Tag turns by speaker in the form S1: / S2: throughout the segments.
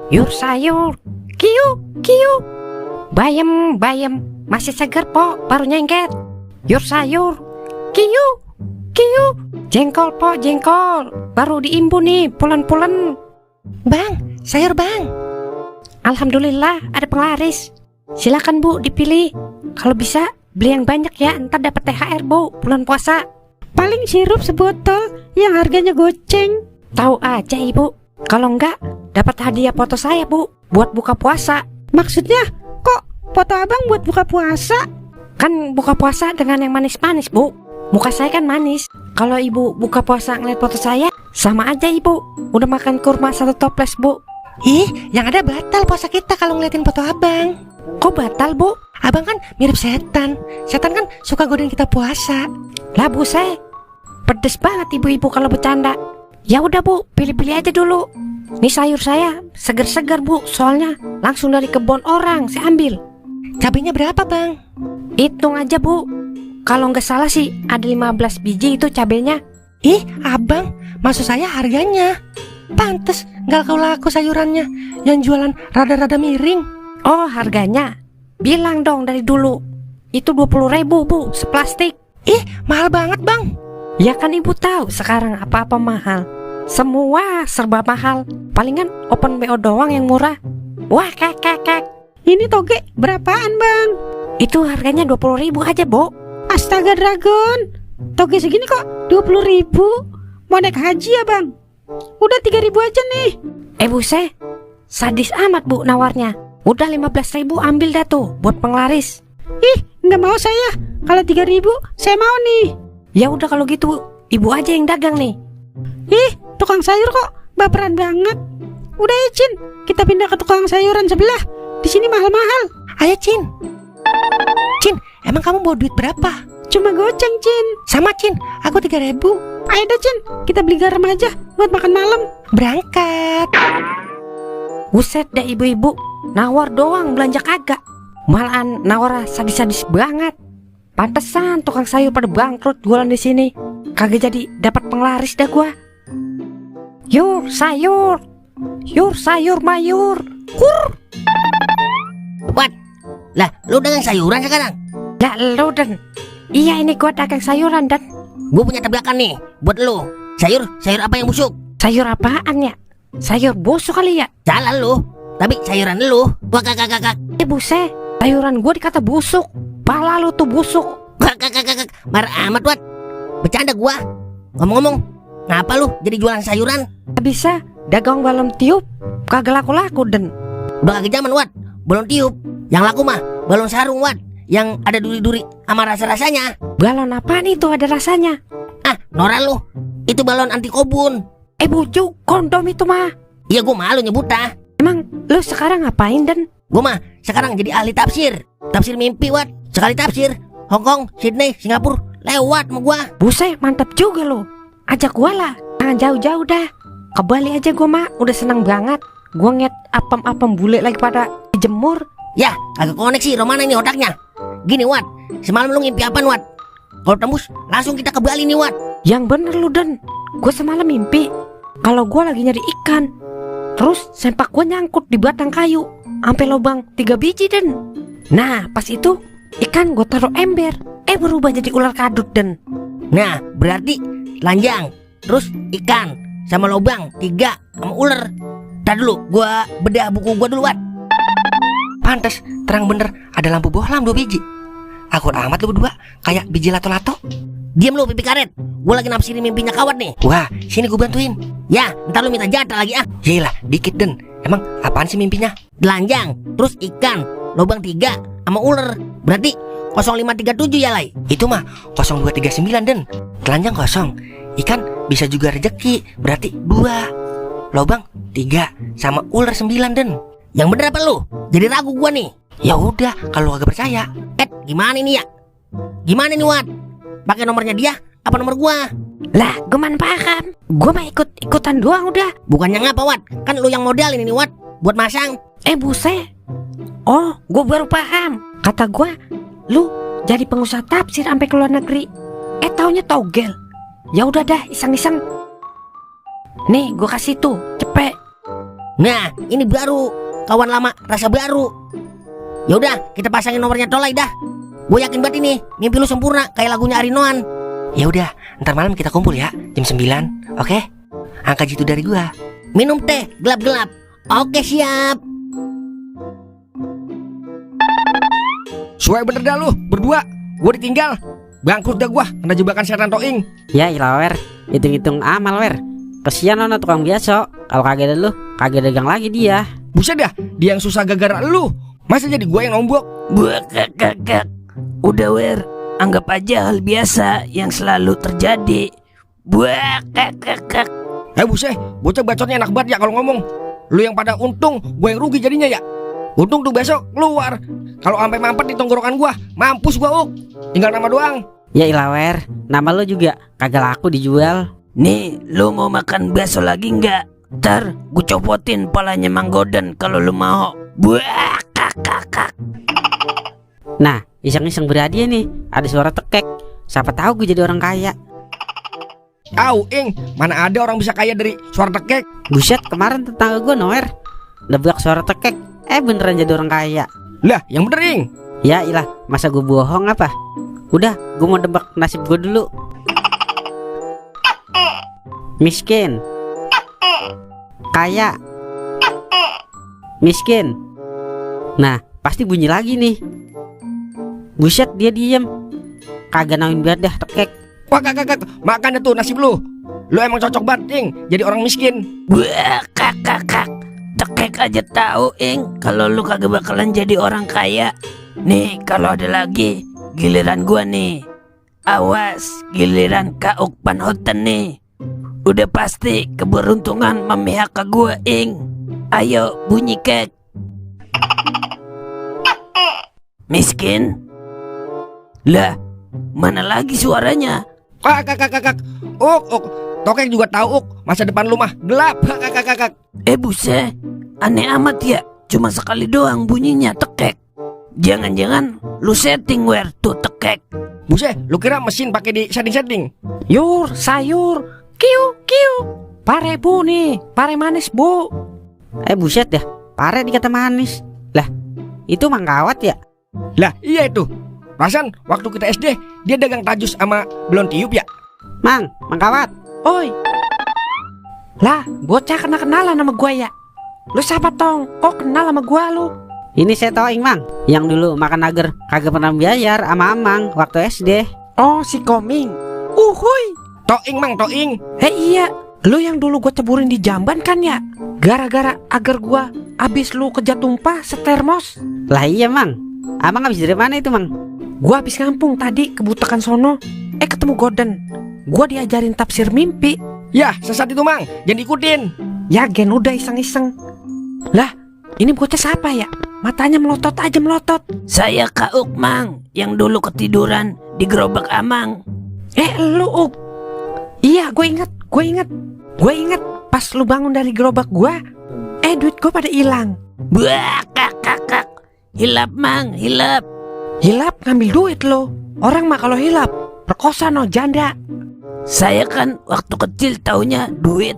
S1: Yur sayur, kiu, kiu. Bayam, bayam, masih segar po, baru nyengket. Yur sayur, kiu, kiu. Jengkol po, jengkol, baru diimbun nih, pulen-pulen.
S2: Bang, sayur bang.
S1: Alhamdulillah ada penglaris. Silakan bu dipilih. Kalau bisa beli yang banyak ya, ntar dapat THR bu, bulan puasa.
S3: Paling sirup sebotol yang harganya goceng.
S1: Tahu aja ibu. Kalau enggak, dapat hadiah foto saya bu, buat buka puasa.
S3: Maksudnya kok foto abang buat buka puasa?
S1: Kan buka puasa dengan yang manis-manis bu. Muka saya kan manis. Kalau ibu buka puasa ngeliat foto saya, sama aja ibu udah makan kurma 1 toples bu.
S2: Ih, yang ada batal puasa kita kalau ngeliatin foto abang.
S1: Kok batal bu?
S2: Abang kan mirip setan. Setan kan suka godain kita puasa.
S1: Lah bu, saya pedes banget ibu-ibu kalau bercanda. Ya udah bu, pilih-pilih aja dulu. Nih sayur saya segar-segar bu, soalnya langsung dari kebun orang saya ambil.
S2: Cabenya berapa bang?
S1: Hitung aja bu. Kalau nggak salah sih ada 15 biji itu cabenya.
S2: Ih abang, maksud saya harganya. Pantes nggak laku sayurannya. Yang jualan rada-rada miring.
S1: Oh harganya, bilang dong dari dulu. Itu 20.000 bu, seplastik.
S2: Ih mahal banget bang.
S1: Ya kan ibu tahu sekarang apa-apa mahal. Semua serba mahal. Palingan open BO doang yang murah. Wah kek.
S3: Ini toge berapaan bang?
S1: Itu harganya 20.000 aja bu.
S3: Astaga Dragon, toge segini kok 20.000? Mau naik haji ya bang? Udah 3.000 aja nih.
S1: Buset, sadis amat bu nawarnya. Udah 15.000 ambil dah tuh buat penglaris.
S3: Ih nggak mau saya. Kalau 3.000 saya mau nih.
S1: Ya udah kalau gitu ibu aja yang dagang nih.
S3: Ih tukang sayur kok baperan banget. Udah ya Cin, kita pindah ke tukang sayuran sebelah. Di sini mahal-mahal.
S2: Ayo Cin. Cin, emang kamu bawa duit berapa?
S3: Cuma goceng Cin.
S2: Sama Cin, aku 3.000.
S3: Ayo dah Cin, kita beli garam aja buat makan malam.
S2: Berangkat.
S1: Buset dah ibu-ibu, nawar doang belanja kagak. Malahan nawar sadis-sadis banget. Pantesan tukang sayur pada bangkrut jualan di sini. Kagak jadi dapat penglaris dah gua. Yur sayur, yur sayur mayur. Kur.
S4: What? Lah, lu dagang sayuran sekarang?
S1: Lah lu dan. Iya ini gua dagang sayuran dan.
S4: Gue punya tebakan nih buat lu. Sayur apa yang busuk?
S1: Sayur apaan ya? Sayur busuk kali ya?
S4: Salah lu. Tapi sayuran lu. Wah kakak.
S1: Buset, sayuran gua dikata busuk. Pala lu tuh busuk.
S4: Kakak. Marah amat Wat. Bercanda gua. Ngomong-ngomong, ngapa lu jadi jualan sayuran?
S1: Gak bisa dagang balon tiup. Kagak laku-laku dan.
S4: Udah kagak zaman Wat. Balon tiup. Yang laku mah balon sarung Wat. Yang ada duri-duri sama rasa-rasanya.
S1: Balon apaan itu ada rasanya?
S4: Ah, noran lu. Itu balon anti kobun.
S1: Bujuk, kondom itu mah.
S4: Iya gua malu nyebutnya.
S1: Emang lu sekarang ngapain dan?
S4: Gua mah sekarang jadi ahli tafsir. Tafsir mimpi Wat. Sekali tafsir Hong Kong, Sydney, Singapura lewat sama gua.
S1: Buset, mantap juga lo. Ajak gua lah. Jangan jauh-jauh dah. Ke Bali aja gua mah udah seneng banget. Gua ngeliat apem-apem bule lagi pada dijemur.
S4: Ya, agak koneksi Romana ini otaknya. Gini Wat, semalam lu ngimpi apaan Wat? Kalau tembus, langsung kita ke Bali nih Wat.
S1: Yang bener lu dan. Gua semalam mimpi kalau gua lagi nyari ikan. Terus sempak gua nyangkut di batang kayu sampai lubang 3 biji dan. Nah pas itu ikan gua taruh ember. Berubah jadi ular kadut dan.
S4: Nah, berarti lanjang, terus ikan, sama lubang 3, sama ular. Ntar dulu, gua bedah buku gua dulu Wat.
S2: Pantes, terang bener ada lampu bohlam 2 biji. Akur amat lu berdua, kayak biji lato-lato.
S4: Diam lu pipi karet. Gua lagi nafsirin mimpinya Kawat nih.
S2: Wah, sini gua bantuin.
S4: Ya, ntar lu minta jatah lagi ah.
S2: Yaelah, dikit den. Emang apaan sih mimpinya?
S4: Telanjang, terus ikan, lubang 3, sama ular. Berarti 0537 ya Lai.
S2: Itu mah 0239 den. Telanjang kosong. Ikan bisa juga rejeki, berarti 2. Lobang 3 sama ular 9 den.
S4: Yang bener apa lu? Jadi ragu gua nih.
S2: Ya udah, kalau agak percaya.
S4: Gimana ini ya? Gimana nih Wat? Pakai nomornya dia apa nomor gua?
S1: Lah gua man paham. Gua mah ikut-ikutan doang udah.
S4: Bukannya ngapa Wat? Kan lu yang modalin ini Wat, buat masang.
S1: Buset. Oh, gua baru paham. Kata gua, lu jadi pengusaha tafsir sampai ke luar negeri. Taunya togel. Ya udah dah, iseng-iseng. Nih, gua kasih tuh, cepet.
S4: Nah, ini baru kawan lama rasa baru. Yaudah, kita pasangin nomornya Tolai dah. Gue yakin banget ini mimpi lu sempurna kayak lagunya Arinoan.
S2: Ya udah, ntar malam kita kumpul ya jam 9. Oke? Angka jitu dari gua.
S4: Minum teh gelap-gelap. Oke, siap.
S5: Suai bener dah lu berdua. Gue ditinggal. Bangkrut dah gua kena jebakan setan Toing.
S3: Ya ilah wer, hitung-hitung amal wer. Kesian nona tukang biasa. Kalau kagak ada lu, kagak dagang lagi dia.
S5: Buset dah, dia yang susah gara-gara lu. Masa jadi gua yang nombok?
S6: Buat kakak. Udah wer, anggap aja hal biasa yang selalu terjadi. Buat kakak.
S5: Buset, bocah bacotnya enak banget ya kalau ngomong. Lu yang pada untung, gua yang rugi jadinya ya. Untung tuh besok keluar. Kalau sampai mampet di tenggorokan gua, mampus gua uk. Tinggal nama doang.
S3: Ya ilah wer, nama lu juga kagak laku dijual.
S6: Nih, lu mau makan bakso lagi nggak? Ntar gue copotin palanya Mang Godan kalau lu mau. Buat kakak.
S3: Nah, iseng-iseng berhadiah nih, ada suara tekek. Siapa tahu gue jadi orang kaya.
S5: Ing, mana ada orang bisa kaya dari suara tekek.
S3: Buset, kemarin tetangga gue Noer nebak suara tekek, beneran jadi orang kaya.
S5: Lah, yang bener Ing.
S3: Ya ilah, masa gue bohong apa? Udah, gue mau nebak nasib gue dulu. Miskin, kaya, miskin. Nah, pasti bunyi lagi nih. Buset, dia diem. Kagak nauin banget dah tekek.
S5: Wah kakak, makan tuh nasib lu. Lu emang cocok banget Ing jadi orang miskin.
S6: Buat kakak. Tekek aja tahu Ing kalau lu kagak bakalan jadi orang kaya. Nih, kalau ada lagi giliran gua nih. Awas, giliran Kauk Panhoten nih. Udah pasti keberuntungan memihak ke gua Ing. Ayo bunyi kek. Miskin. Lah, mana lagi suaranya?
S5: Kakak. Uk. Tokek juga tahu masa depan lu mah gelap. Kakak.
S6: Buset, aneh amat ya. Cuma sekali doang bunyinya tekek. Jangan-jangan lu setting wer tuh tekek.
S5: Buset, lu kira mesin pakai di setting?
S1: Yur, sayur. Kiu. Pare bu nih, pare manis bu.
S3: Buset dah, pare dikata manis. Lah, itu manggawat ya?
S5: Lah, iya itu. Perasaan waktu kita SD dia dagang tajus sama belon tiup ya.
S3: Mang kawat.
S1: Oi. Lah, bocah kenalan sama gua ya. Lu siapa tong? Kok kenal sama gua lu?
S3: Ini saya Toing Mang, yang dulu makan agar kagak pernah bayar sama Amang waktu SD.
S1: Oh, si Koming. Uhuy.
S5: Toing Mang, Toing.
S1: Iya, lu yang dulu gua ceburin di jamban kan ya? Gara-gara agar gua abis lu kejat tumpah setermos.
S3: Lah iya Mang. Amang habis dari mana itu Mang?
S1: Gua habis ngampung tadi ke Butakan sono. Ketemu Goden. Gua diajarin tafsir mimpi.
S5: Ya, sesat itu Mang, jangan ikutin.
S1: Ya Gen, udah iseng-iseng. Lah, ini bocah siapa ya? Matanya melotot aja melotot.
S6: Saya Kauk Mang, yang dulu ketiduran di gerobak Amang.
S1: Lu Uk. Iya, gue inget pas lu bangun dari gerobak gua. Duit gua pada hilang.
S6: Buah kakak. Hilap Mang, hilap.
S1: Hilap ngambil duit lo. Orang mah kalau hilap perkosa no janda.
S6: Saya kan waktu kecil taunya duit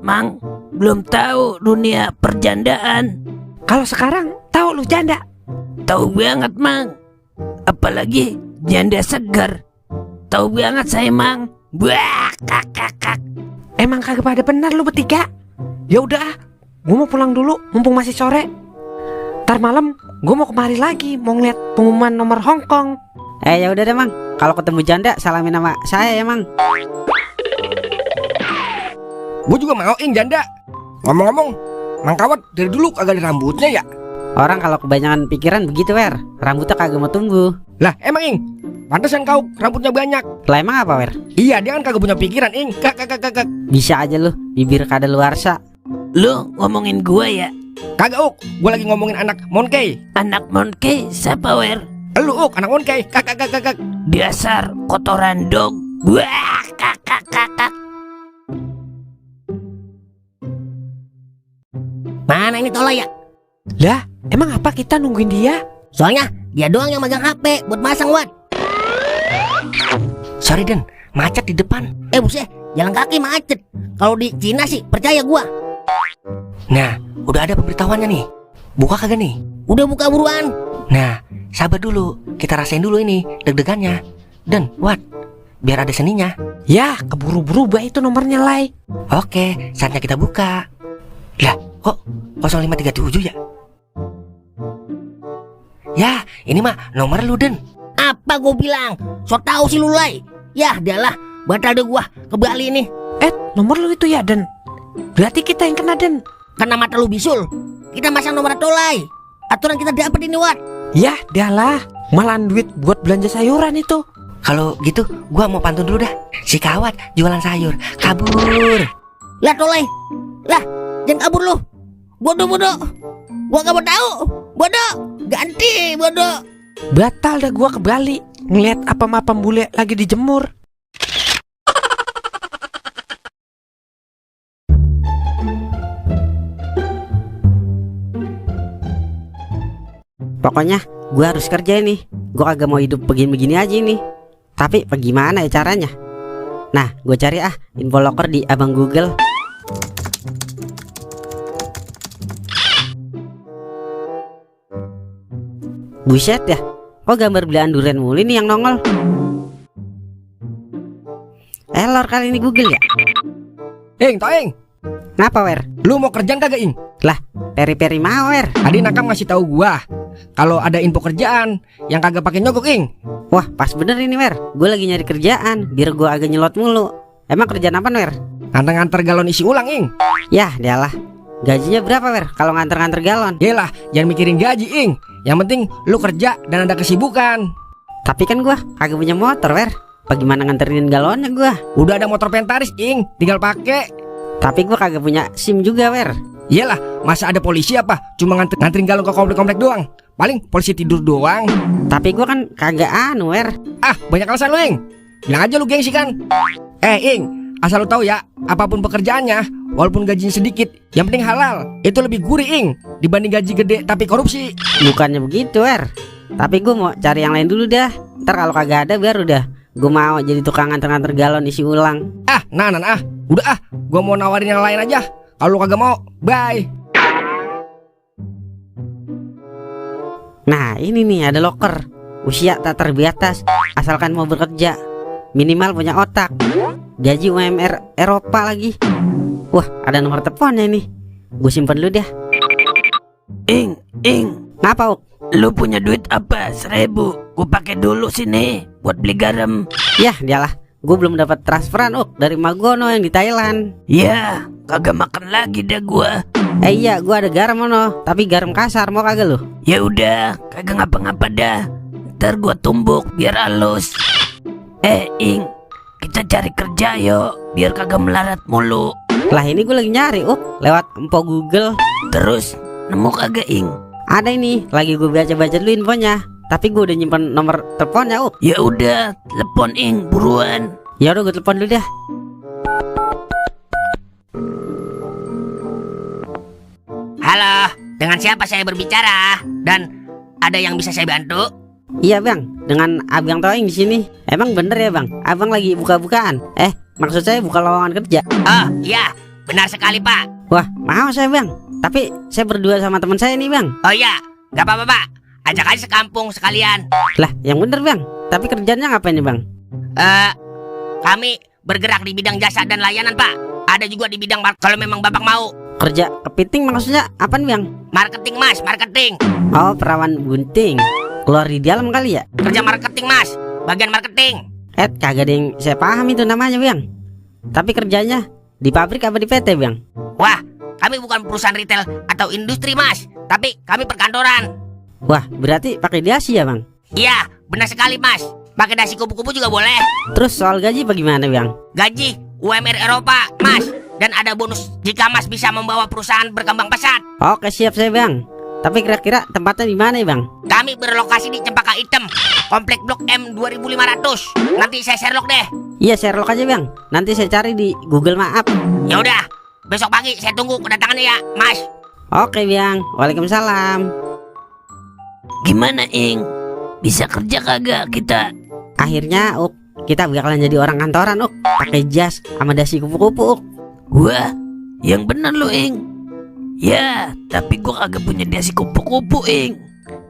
S6: Mang. Belum tahu dunia perjandaan.
S1: Kalau sekarang tahu lu janda.
S6: Tahu banget Mang. Apalagi janda segar. Tahu banget saya Mang. Buah kakak.
S1: Emang kagak pada benar lu bertiga. Ya udah, gua mau pulang dulu mumpung masih sore. Ntar malam gua mau kemari lagi mau ngeliat pengumuman nomor Hongkong.
S3: Ya udah deh Mang, kalau ketemu janda salamin nama saya ya Mang.
S5: Gue juga mau Ing janda. Ngomong-ngomong, Mang Kawat dari dulu kagak ada rambutnya ya.
S3: Orang kalau kebanyakan pikiran begitu Wer, rambutnya kagak mau tumbuh.
S5: Lah emang Ing, pantesan kau rambutnya banyak.
S3: Lah emang apa Wer?
S5: Iya, dia kan kagak punya pikiran Ing. Kak.
S3: Bisa aja lu, bibir kadaluarsa.
S6: Lu ngomongin gua ya?
S5: Kagak Uk, gue lagi ngomongin anak Monkey.
S6: Anak Monkey siapa Wer?
S5: Lu Uk, anak Monkey. Kak.
S6: Dasar kotoran dog. Buah kakak.
S4: Mana ini Tolai ya?
S1: Lah, emang apa kita nungguin dia?
S4: Soalnya dia doang yang megang HP buat masang Wat.
S2: Sorry Den, macet di depan.
S4: Buset, jalan kaki macet. Kalau di Cina sih percaya gua.
S2: Nah, udah ada pemberitahuannya nih. Buka kagak nih?
S4: Udah buka buruan.
S2: Nah, sabar dulu. Kita rasain dulu ini deg-degannya. Dan, what? Biar ada seninya.
S1: Ya, keburu berubah itu nomornya, Lai.
S2: Oke, saatnya kita buka. Lah, kok 0537 ya? Ya, ini mah nomor lu, Den.
S4: Apa gue bilang? So tau sih lu, Lai. Yah, dialah, batal deh gua ke Bali nih.
S1: Nomor lu itu ya, Den. Berarti kita yang kena, Den.
S4: Karena mata lu bisul. Kita masang nomor atau, Lai. Aturan kita dapat ini, Wat.
S1: Ya, dialah. Malahan duit buat belanja sayuran itu.
S2: Kalau gitu, gua mau pantun dulu dah. Si Kawat jualan sayur, kabur.
S4: Lah, Tolai. Lah, jangan kabur lu. Bodoh. Gua gak mau tahu. Bodoh. Ganti, bodoh.
S1: Batal dah gua ke Bali. Ngeliat apa-apa bule lagi dijemur.
S3: Pokoknya gue harus kerja nih. Gue kagak mau hidup begini-begini aja nih. Tapi bagaimana ya caranya? Nah, gue cari info loker di abang Google. Buset ya, kok gambar belahan durian mulu nih yang nongol? Error kali ini Google ya.
S5: Toeng,
S3: Ngapa Wer?
S5: lu mau kerjaan kagak, Ing?
S3: Peri-peri mau Wer.
S5: Tadi Nakam ngasih tahu gua kalau ada info kerjaan yang kagak pakai nyogok, Ing.
S3: Wah pas bener ini Wer. Gue lagi nyari kerjaan biar gue agak nyelot mulu. Emang kerjaan apa Wer?
S5: Nganter-nganter galon isi ulang, Ing.
S3: Yah dialah. Gajinya berapa Wer kalau nganter-nganter galon?
S5: Yelah, jangan mikirin gaji, Ing. Yang penting lu kerja dan ada kesibukan.
S3: Tapi kan gue kagak punya motor Wer. Bagaimana nganterin galonnya gue?
S5: Udah ada motor Pentaris, Ing, tinggal pakai.
S3: Tapi gue kagak punya SIM juga Wer.
S5: Iyalah, masa ada polisi apa? Cuma nganterin galon ke komplek-komplek doang. Paling polisi tidur doang.
S3: Tapi gue kan kagak Wer.
S5: Ah, banyak alasan lu, Ing. Bilang aja lu gengsi kan. Ing, asal lu tahu ya, apapun pekerjaannya, walaupun gajinya sedikit, yang penting halal. Itu lebih gurih, Ing, dibanding gaji gede tapi korupsi.
S3: Bukannya begitu Wer. Tapi gue mau cari yang lain dulu dah. Ntar kalau kagak ada biar udah gue mau jadi tukang nganter-nganter galon isi ulang.
S5: Udah gua mau nawarin yang lain aja. Kalau lu kagak mau, bye.
S3: Nah ini nih ada loker. Usia tak terbatas asalkan mau bekerja. Minimal punya otak. Gaji UMR Eropa lagi. Wah ada nomor teleponnya nih. Gue simpen dulu dah.
S6: Ing,
S3: Ngapa Uk?
S6: lu punya duit apa? 1000. Gue pakai dulu sini buat beli garam.
S3: Yah dialah. Gue belum dapat transferan Uk dari Magono yang di Thailand.
S6: Ya, kagak makan lagi dah gua.
S3: Iya gue ada garam mono. Tapi garam kasar mau kagak lu?
S6: Ya udah, kagak ngapa-ngapa dah. Ntar gua tumbuk biar halus. Ing, kita cari kerja yuk, biar kagak melarat mulu.
S3: Lah ini gue lagi nyari Uk lewat info Google.
S6: Terus nemu kagak, Ing?
S3: Ada ini, lagi gue baca-baca dulu infonya. Tapi gue udah nyimpen nomor teleponnya Uk.
S6: Ya udah, telepon Ing buruan.
S3: Ya udah gue telepon dulu dah.
S4: Halo, dengan siapa saya berbicara? Dan ada yang bisa saya bantu?
S3: Iya bang, dengan abang Toeng di sini. Emang bener ya bang? Abang lagi buka-bukaan? Maksud saya buka lowongan kerja.
S4: Oh iya, benar sekali Pak.
S3: Wah, mau saya bang. Tapi saya berdua sama teman saya nih bang.
S4: Oh iya, nggak apa-apa Pak. Ajak aja sekampung sekalian.
S3: Lah, yang bener bang. Tapi kerjanya ngapain nih bang?
S4: Kami bergerak di bidang jasa dan layanan Pak. Ada juga di bidang kalau memang Bapak mau.
S3: Kerja kepiting maksudnya apa nih bang?
S4: Marketing Mas, marketing.
S3: Oh, perawan bunting. Keluar di dalam kali ya?
S4: Kerja marketing Mas, bagian marketing.
S3: Kagak ada yang saya paham itu namanya bang. Tapi kerjanya di pabrik apa di PT bang?
S4: Wah, kami bukan perusahaan retail atau industri Mas, tapi kami perkantoran.
S3: Wah, berarti pakai dasi ya bang?
S4: Iya, benar sekali Mas. Pakai dasi kupu-kupu juga boleh.
S3: Terus soal gaji bagaimana bang?
S4: Gaji UMR Eropa Mas. Dan ada bonus jika Mas bisa membawa perusahaan berkembang pesat.
S3: Oke siap saya bang. Tapi kira-kira tempatnya di mana ya bang?
S4: Kami berlokasi di Cempaka Hitam, Komplek Blok M 2500. Nanti saya Sherlock deh.
S3: Iya Sherlock aja bang. Nanti saya cari di Google Map.
S4: Ya udah, besok pagi saya tunggu kedatangannya ya Mas.
S3: Oke bang. Waalaikumsalam.
S6: Gimana Ing? Bisa kerja kagak kita?
S3: Akhirnya kita bakalan jadi orang kantoran pakai jas sama dasi kupu-kupu
S6: Wah, yang bener lu Ing. Ya, tapi gua kagak punya dasi kupu-kupu, Ing.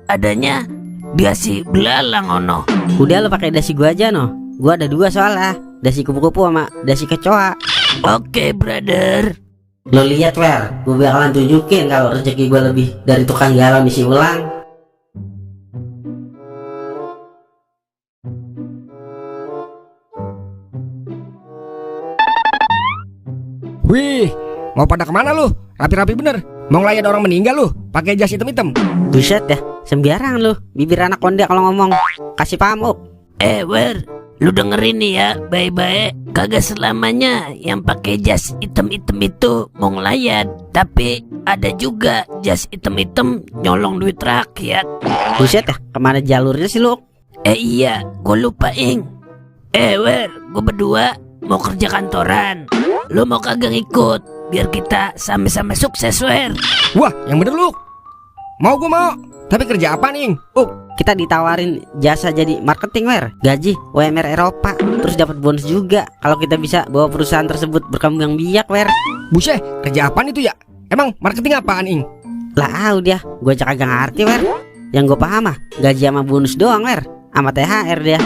S6: Adanya dasi belalang ono.
S3: Udah lo pakai dasi gua aja no. Gua ada 2 soalnya, dasi kupu-kupu sama dasi kecoa.
S6: Oke, brother.
S3: Lo lihat Wer, gue bakalan tunjukin kalau rezeki gue lebih dari tukang galon isi ulang.
S5: Wih, mau pada kemana lu? Rapi-rapi bener. Mau ngelayan orang meninggal lu? Pakai jas hitam-hitam.
S3: Buset dah, sembarang lu, bibir anak konde kalau ngomong. Kasih paham Uk.
S6: Wer, lu dengerin nih ya, baik-baik. Kagak selamanya yang pakai jas item-item itu mau ngelayan. Tapi ada juga jas item-item nyolong duit rakyat.
S3: Buset dah, kemana jalurnya sih lu Uk?
S6: Iya, gue lupa Ing. Wer, gue berdua mau kerja kantoran. Lu mau kagak ngikut? Biar kita sama-sama sukses, Wer.
S5: Wah, yang bener lu. Mau gua mau. Tapi kerja apa nih?
S3: Kita ditawarin jasa jadi marketing Wer, gaji UMR Eropa, terus dapat bonus juga kalau kita bisa bawa perusahaan tersebut berkembang biak Wer.
S5: Buset, kerja apaan itu ya? Emang marketing apaan, Ing?
S3: Lah dia, gue cak kagak ngerti Wer. Yang gue paham mah gaji sama bonus doang Wer, sama THR dia.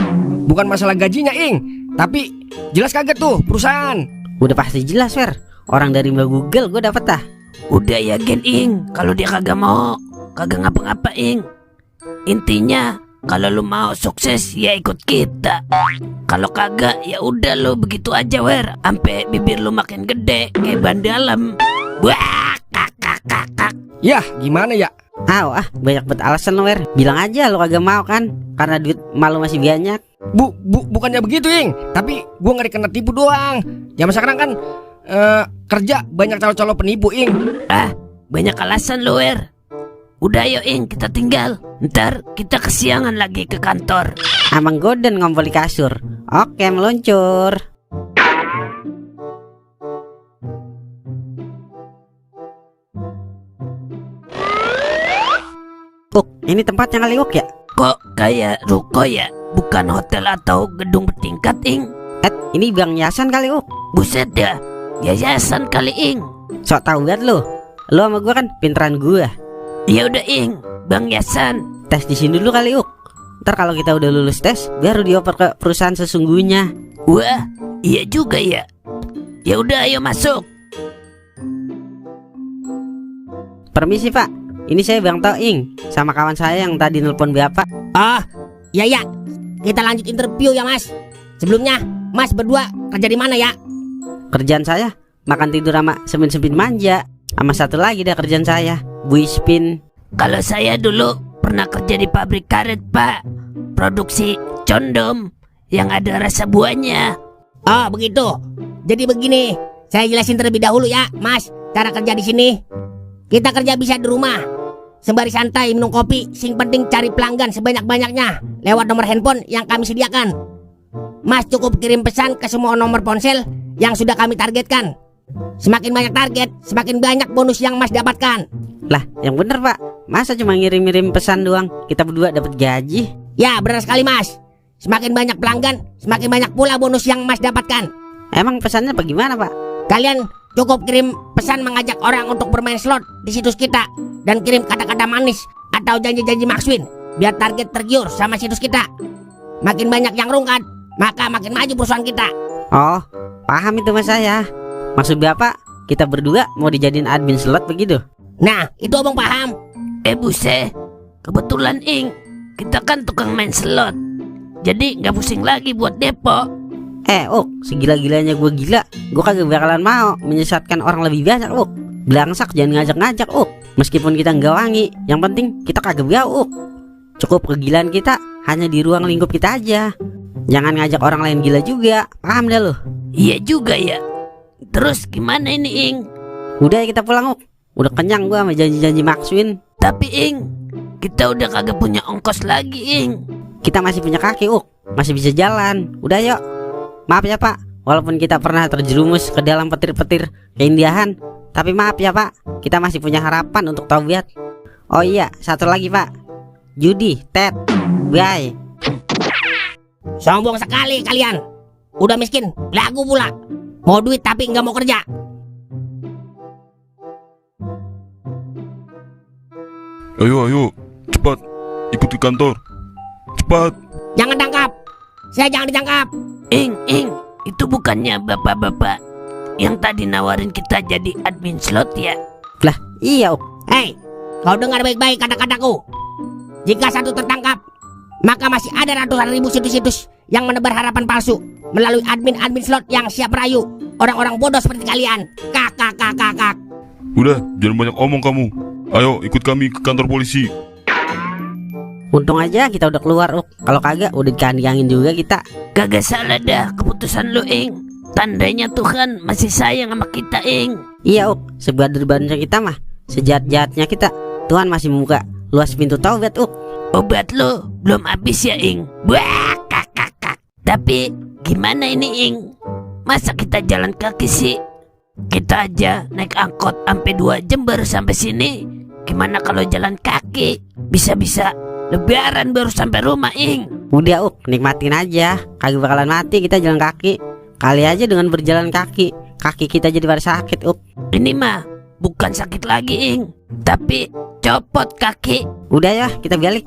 S5: Bukan masalah gajinya, Ing. Tapi jelas kaget tuh perusahaan.
S3: Udah pasti jelas Wer, orang dari Mbak Google gue dapet dah.
S6: Udah ya Gen Ing, kalau dia kagak mau, kagak ngapa-ngapa Ing. Intinya kalau lu mau sukses ya ikut kita. Kalau kagak ya udah lu begitu aja Wer, sampai bibir lu makin gede kayak ban dalam. Wah, kak.
S5: Yah, gimana ya?
S3: Banyak bet alasan lo Wer. Bilang aja lo kagak mau kan, karena duit malu masih banyak.
S5: Bukannya begitu, Ing. Tapi gua ngeri kena tipu doang. Zaman sekarang kan kerja banyak calo-calo penipu, Ing.
S6: Banyak alasan lu Wer. Udah ayo Ing, kita tinggal. Ntar kita kesiangan lagi ke kantor.
S3: Amang Goden ngompol di kasur. Oke, meluncur. Ini tempatnya kali Uk ya?
S6: Kok kayak ruko ya? Bukan hotel atau gedung bertingkat Ing.
S3: Ini Bang Yasan kali Uk.
S6: Buset ya, yayasan kali Ing.
S3: Sok tau banget lo. Lo sama gua kan pinteran gua.
S6: Ya udah Ing, Bang Yasan.
S3: Tes di sini dulu kali Uk. Ntar kalau kita udah lulus tes, baru dioper ke perusahaan sesungguhnya.
S6: Wah, iya juga ya. Ya udah ayo masuk.
S3: Permisi Pak, ini saya Bang Toing sama kawan saya yang tadi nelpon Bapak.
S4: Ya, kita lanjut interview ya Mas. Sebelumnya, Mas berdua kerja di mana ya?
S3: Kerjaan saya makan tidur sama semin-semin manja. Sama satu lagi dah kerjaan saya, Bu Ispin.
S6: Kalau saya dulu pernah kerja di pabrik karet Pak, produksi condom yang ada rasa buahnya.
S4: Oh begitu. Jadi begini, saya jelasin terlebih dahulu ya Mas, cara kerja di sini. Kita kerja bisa di rumah, sembari santai minum kopi. Sing penting cari pelanggan sebanyak-banyaknya lewat nomor handphone yang kami sediakan. Mas cukup kirim pesan ke semua nomor ponsel yang sudah kami targetkan. Semakin banyak target, semakin banyak bonus yang Mas dapatkan.
S3: Lah, yang bener Pak, masa cuma ngirim-ngirim pesan doang kita berdua dapat gaji?
S4: Ya benar sekali Mas. Semakin banyak pelanggan, semakin banyak pula bonus yang Mas dapatkan.
S3: Emang pesannya bagaimana Pak?
S4: Kalian cukup kirim pesan mengajak orang untuk bermain slot di situs kita, dan kirim kata-kata manis atau janji-janji makswin biar target tergiur sama situs kita. Makin banyak yang rungkat, maka makin maju perusahaan kita.
S3: Oh, paham itu Mas saya. Maksud Bapak, kita berdua mau dijadiin admin slot begitu?
S4: Nah, itu abang paham.
S6: Buset, kebetulan Ing, kita kan tukang main slot. Jadi nggak pusing lagi buat depo.
S3: Segila-gilanya gue gila, gue kagak bakalan mau menyesatkan orang lebih banyak Belangsak jangan ngajak-ngajak Meskipun kita nggak wangi, yang penting kita kagak bau Cukup kegilaan kita hanya di ruang lingkup kita aja. Jangan ngajak orang lain gila juga, paham dah lo?
S6: Iya juga ya. Terus gimana ini Ing?
S3: Udah ya kita pulang Udah kenyang gua sama janji-janji makswin.
S6: Tapi Ing, kita udah kagak punya ongkos lagi Ing.
S3: Kita masih punya kaki masih bisa jalan. Udah yuk. Maaf ya Pak, walaupun kita pernah terjerumus ke dalam petir-petir keindahan, tapi maaf ya Pak, kita masih punya harapan untuk taubat. Oh iya, satu lagi Pak, judi, Ted, bye.
S4: Sombong sekali kalian. Udah miskin, lagu pula. Mau duit tapi nggak mau kerja.
S7: Ayo, cepat, ikut ke kantor. Cepat.
S4: Jangan tangkap. Saya jangan ditangkap.
S6: Ing, itu bukannya bapak-bapak yang tadi nawarin kita jadi admin slot ya?
S3: Lah, iya,
S4: Hei, kau dengar baik-baik kata-kataku. Jika satu tertangkap, maka masih ada ratusan ribu situs-situs yang menebar harapan palsu melalui admin slot yang siap merayu orang-orang bodoh seperti kalian. Kak.
S7: Udah, jangan banyak omong kamu. Ayo, ikut kami ke kantor polisi.
S3: Untung aja kita udah keluar, Kalau kagak udah dikandangin juga kita.
S6: Kagak salah dah keputusan lu, Ing. Tandanya Tuhan masih sayang sama kita, Ing.
S3: Iya, sebadan kita mah, sejahat-jahatnya kita, Tuhan masih membuka luas pintu taubat,
S6: Obat lu belum habis ya, Ing. Wah, kak. Tapi gimana ini, Ing? Masa kita jalan kaki sih? Kita aja naik angkot sampai 2 jam baru sampai sini. Gimana kalau jalan kaki? Bisa-bisa lebaran baru sampai rumah, Ing.
S3: Udah, nikmatin aja. Kagak bakalan mati kita jalan kaki. Kali aja dengan berjalan kaki kita jadi pada sakit,
S6: Ini mah bukan sakit lagi, Ing, tapi copot kaki.
S3: Udah ya, kita balik.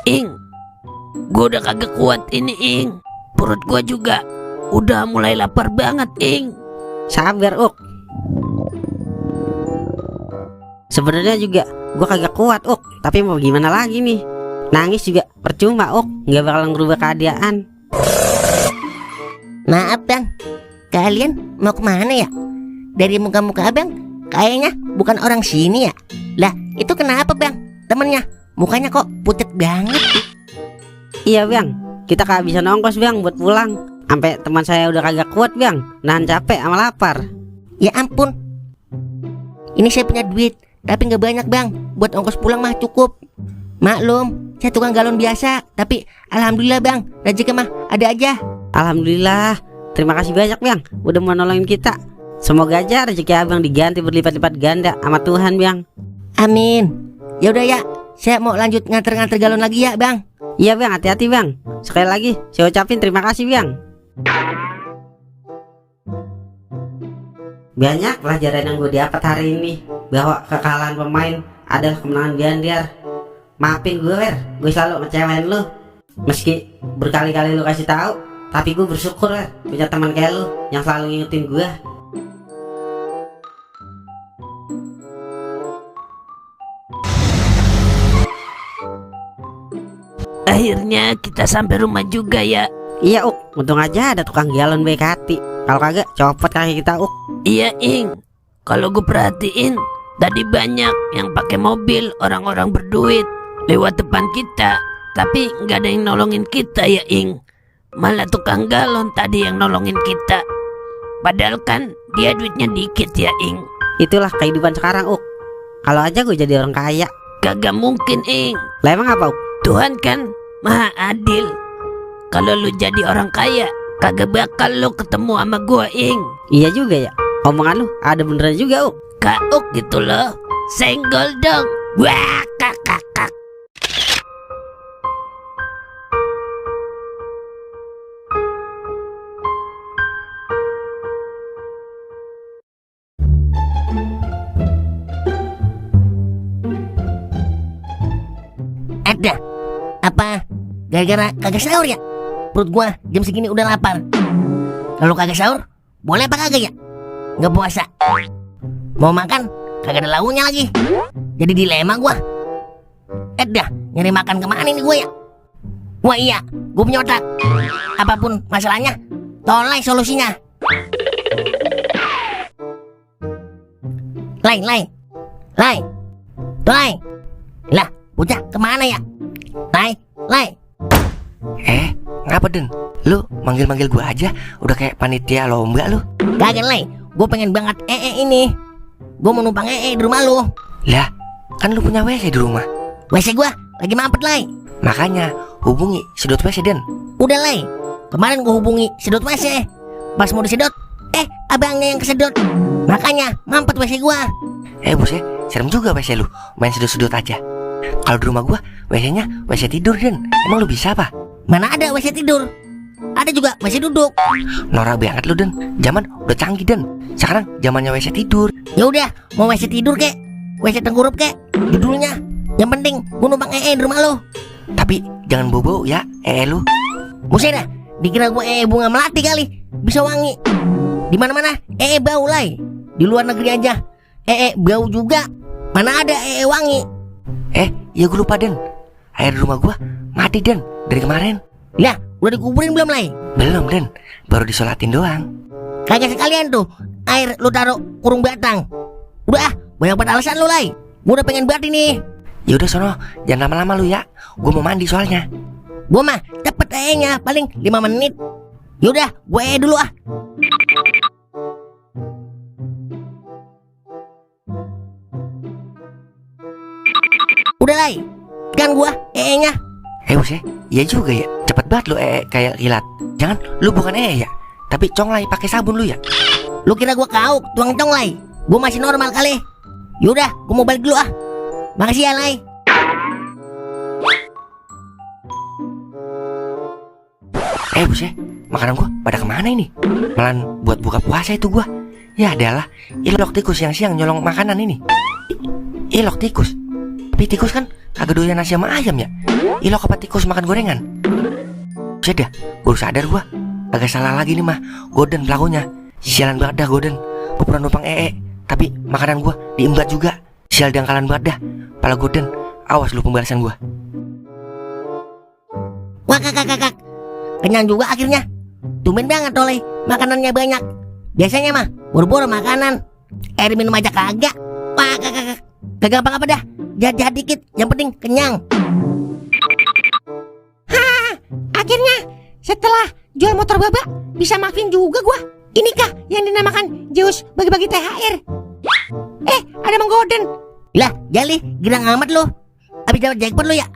S6: Ing, gua udah kagak kuat ini, Ing. Perut gua juga udah mulai lapar banget, Ing.
S3: Sabar, Sebenarnya juga gua kagak kuat, tapi mau gimana lagi nih? Nangis juga percuma, nggak bakalan berubah keadaan.
S2: Maaf bang, kalian mau kemana ya? Dari muka-muka abang kayaknya bukan orang sini ya. Lah itu kenapa bang? Temennya mukanya kok putet banget.
S3: Iya bang, kita kehabisan ongkos bang buat pulang. Sampai teman saya udah kagak kuat bang, nahan capek sama lapar.
S2: Ya ampun, ini saya punya duit tapi nggak banyak bang. Buat ongkos pulang mah cukup. Maklum, saya tukang galon biasa. Tapi alhamdulillah bang, rezeki mah ada aja.
S3: Alhamdulillah, terima kasih banyak bang, udah mau nolongin kita. Semoga aja rezeki abang diganti berlipat-lipat ganda sama Tuhan bang.
S2: Amin. Ya udah ya, saya mau lanjut nganter-nganter galon lagi ya bang.
S3: Iya bang, hati-hati bang. Sekali lagi saya ucapin terima kasih bang. Banyak pelajaran yang gue dapat hari ini, bahwa kekalahan pemain adalah kemenangan Gandiar. Maafin gue, gue selalu ngecewain lu. Meski berkali-kali lu kasih tahu, tapi gue bersyukur punya teman kayak lu yang selalu ngingetin gue.
S6: Akhirnya kita sampai rumah juga ya.
S3: Iya untung aja ada tukang galon baik hati. Kalau kagak copot kaki kita
S6: Iya Ing, kalau gue perhatiin tadi banyak yang pakai mobil orang-orang berduit lewat depan kita, tapi nggak ada yang nolongin kita ya Ing. Malah tukang galon tadi yang nolongin kita. Padahal kan dia duitnya dikit ya Ing.
S3: Itulah kehidupan sekarang Kalau aja gue jadi orang kaya.
S6: Kagak mungkin Ing.
S3: Lah emang apa
S6: Tuhan kan maha adil. Kalau lu jadi orang kaya, kagak bakal lu ketemu sama gua Ing.
S3: Iya juga ya, omongan lu ada beneran juga
S6: Kauk gitu loh. Senggol dong. Wah kakak.
S2: Ada apa? Gara-gara kagak sahur ya? Perut gua jam segini udah lapar. Kalau kagak sahur, boleh apa kagak ya? Nggak puasa. Mau makan, kagak ada lauknya lagi. Jadi dilema gua. Dah, nyari makan kemana nih gua ya? Wah iya, gua punya otak. Apapun masalahnya, tolai solusinya. Lai. Tolai. Lah, bocah kemana ya? Lai. Ngapa Den? Lu manggil-manggil gua aja udah kayak panitia lomba lu. Kagak Lai, gua pengen banget ini. Gua mau numpang di rumah lu.
S5: Lah, kan lu punya WC di rumah.
S2: WC gua lagi mampet, Lai.
S5: Makanya hubungi sedot WC Den.
S2: Udah, Lai. Kemarin gua hubungi sedot WC. Pas mau disedot, abangnya yang kesedot. Makanya mampet WC gua.
S5: Buset, serem juga WC lu. Main sedot-sedot aja. Kalau di rumah gua WC-nya WC tidur Den. Emang lu bisa apa?
S2: Mana ada WC tidur? Ada juga WC duduk.
S5: Norak banget lu Den. Zaman udah canggih Den. Sekarang zamannya WC tidur.
S2: Ya udah, mau WC tidur kek, WC tengkurup kek, judulnya. Yang penting gua numpang di rumah lo.
S5: Tapi jangan bobo ya, lu.
S2: Buset dah, dikira gua bunga melati kali, bisa wangi. Di mana-mana bau, Lai. Di luar negeri aja bau juga. Mana ada wangi.
S5: Ya gue lupa Den. Air di rumah gua mati Den dari kemarin.
S2: Lah, udah dikuburin belum, Lai?
S5: Belum Den, baru disolatin doang.
S2: Kagak sekalian tuh air lu taruh kurung batang. Udah banyak banget alasan lu, Lai. Gua udah pengen banget ini.
S5: Ya udah sono, jangan lama-lama lu ya. Gua mau mandi soalnya.
S2: Gua mah cepet nya paling 5 menit. Yaudah, gue dulu ah. Udah, Lai. Kan gua nya.
S5: Buset, iya juga ya. Cepet banget lu kayak kilat. Jangan, lu bukan ya. Tapi conglay pakai sabun lu ya.
S2: Lu kira gua kauk tuang conglay? Gua masih normal kali. Yaudah, gua mau balik dulu ah. Makasih ya, Lai.
S5: Buset, makanan gua pada kemana ini? Malan buat buka puasa itu gua. Ya adalah, ilok tikus siang-siang nyolong makanan ini. Ilok tikus. Tapi tikus kan kagak doyan nasi sama ayam ya. Ilok apa tikus makan gorengan? Buset dah, baru sadar gua. Agak salah lagi nih mah, Goden pelakunya. Sialan banget dah Goden. Gua pernah numpang tapi makanan gua diembat juga. Sial dangkalan banget dah. Pala Goden, awas lu pembalasan gua.
S2: Wah, kakak. Kenyang juga akhirnya. Tumben banget oleh makanannya banyak. Biasanya mah buru-buru makanan. Air minum aja kagak. Wah, kakak. Kagak apa-apa dah. Jahat-jahat dikit, yang penting kenyang.
S1: Akhirnya setelah jual motor babak bisa maafin juga gua. Inikah yang dinamakan Zeus bagi-bagi THR? Ada Mang Goden.
S2: Lah, Jali, girang amat lo. Abis dapat jackpot lo ya?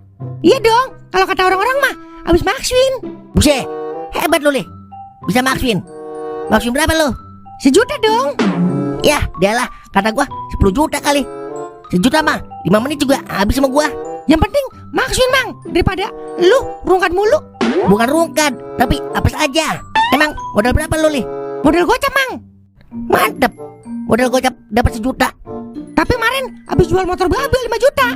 S1: Iya dong, kalau kata orang-orang mah abis makswin.
S2: Buset, hebat lo, Le. Bisa makswin. Makswin berapa lo?
S1: 1 juta dong.
S2: Ya, dialah, kata gua 10 juta kali. 1 juta mah 5 menit juga habis sama gua.
S1: Yang penting makswin, Mang, daripada lu rungkat mulu.
S2: Bukan rungkat, tapi apes aja. Emang modal berapa lo, Le?
S1: Modal gocap, Mang.
S2: Mantep. Modal gocap dapat 1 juta.
S1: Tapi kemarin abis jual motor babel 5 juta.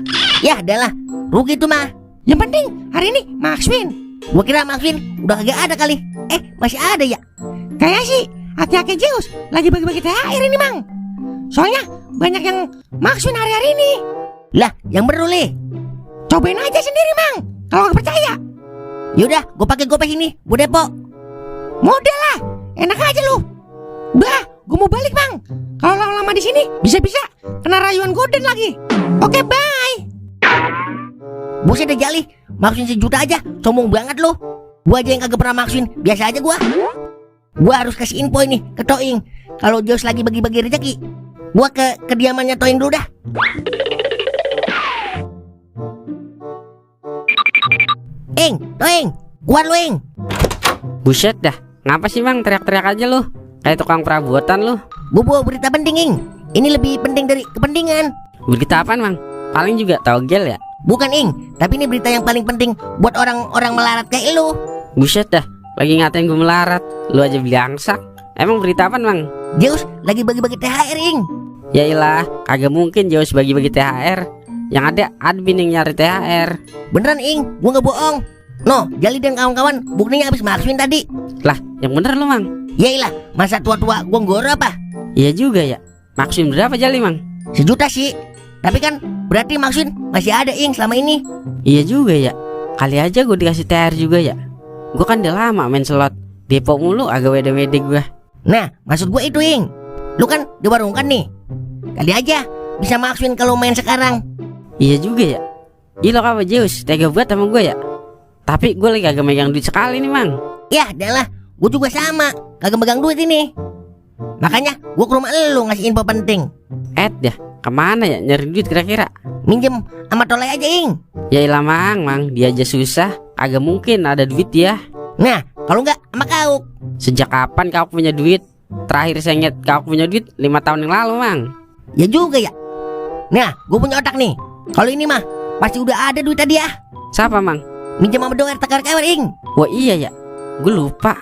S2: Ya, adalah, rugi tuh mah.
S1: Yang penting hari ini makswin.
S2: Gua kira makswin udah kagak ada kali. Masih ada ya?
S1: Kayak sih aki-aki Zeus lagi bagi-bagi THR ini, Mang. Soalnya banyak yang makswin hari-hari ini.
S2: Lah, yang bener, Le.
S1: Cobain aja sendiri, Mang. Kalau nggak percaya.
S2: Yaudah, gua pakai gopay ini, gua depo.
S1: Modal lah, enak aja lu. Bah, gua mau balik, Mang. Kalau lama-lama di sini bisa-bisa kena rayuan Goden lagi. Oke, bye.
S2: Buset deh, Jali, makswin 1 juta aja, sombong banget lo. Gua aja yang kagak pernah makswin, biasa aja gua. Gua harus kasih info ini ke Toing. Kalau Zeus lagi bagi-bagi rezeki, gua ke kediamannya Toing dulu dah. Toing, kuat lo, Ing.
S3: Buset dah, ngapa sih Bang teriak-teriak aja lu? Kayak tukang perabotan lu.
S2: Bobo berita penting, Ing. Ini lebih penting dari kepentingan.
S3: Berita apaan Bang? Paling juga togel ya?
S2: Bukan, Ing, tapi ini berita yang paling penting buat orang-orang melarat kayak lu.
S3: Buset dah, lagi ngatain gue melarat. Lu aja bilangsak. Emang berita apaan Bang?
S2: Zeus lagi bagi-bagi THR, Ing.
S3: Yailah, kagak mungkin Zeus bagi-bagi THR. Yang ada admin yang nyari THR.
S2: Beneran, Ing, gua nggak bohong. No, Jali dan kawan-kawan buktinya habis makswin tadi.
S3: Lah, yang bener lu Bang?
S2: Yailah, masa tua-tua gua nggoro apa?
S3: Iya juga ya. Maksud berapa Jali Bang?
S2: 1 juta sih. Tapi kan berarti maksud masih ada, Ing, selama ini.
S3: Iya juga ya. Kali aja gue dikasih THR juga ya. Gue kan udah lama main slot. Depok mulu agak wede-wede gue.
S2: Nah, maksud gua itu, Ing. Lu kan di warung kan nih. Kali aja bisa maksudin kalau main sekarang.
S3: Iya juga ya. Ih lo apa Zeus, tega buat sama gue ya. Tapi gue lagi kagak megang duit sekali nih Mang.
S2: Ya, adalah, gua juga sama, kagak megang duit ini. Makanya gua ke rumah lu ngasih info penting.
S3: Ya, kemana ya nyari duit kira-kira?
S2: Minjem sama Toleh aja, Ing.
S3: Ya ilah mang, dia aja susah, kagak mungkin ada duit dia.
S2: Nah, kalau enggak sama kau.
S3: Sejak kapan kau punya duit? Terakhir saya ingat kau punya duit 5 tahun yang lalu, Mang.
S2: Ya juga ya. Nah, gue punya otak nih. Kalau ini mah pasti udah ada duit tadi ya.
S3: Siapa, Mang?
S2: Minjem sama Doer tekar kewer, Ing.
S3: Wah iya ya, gue lupa.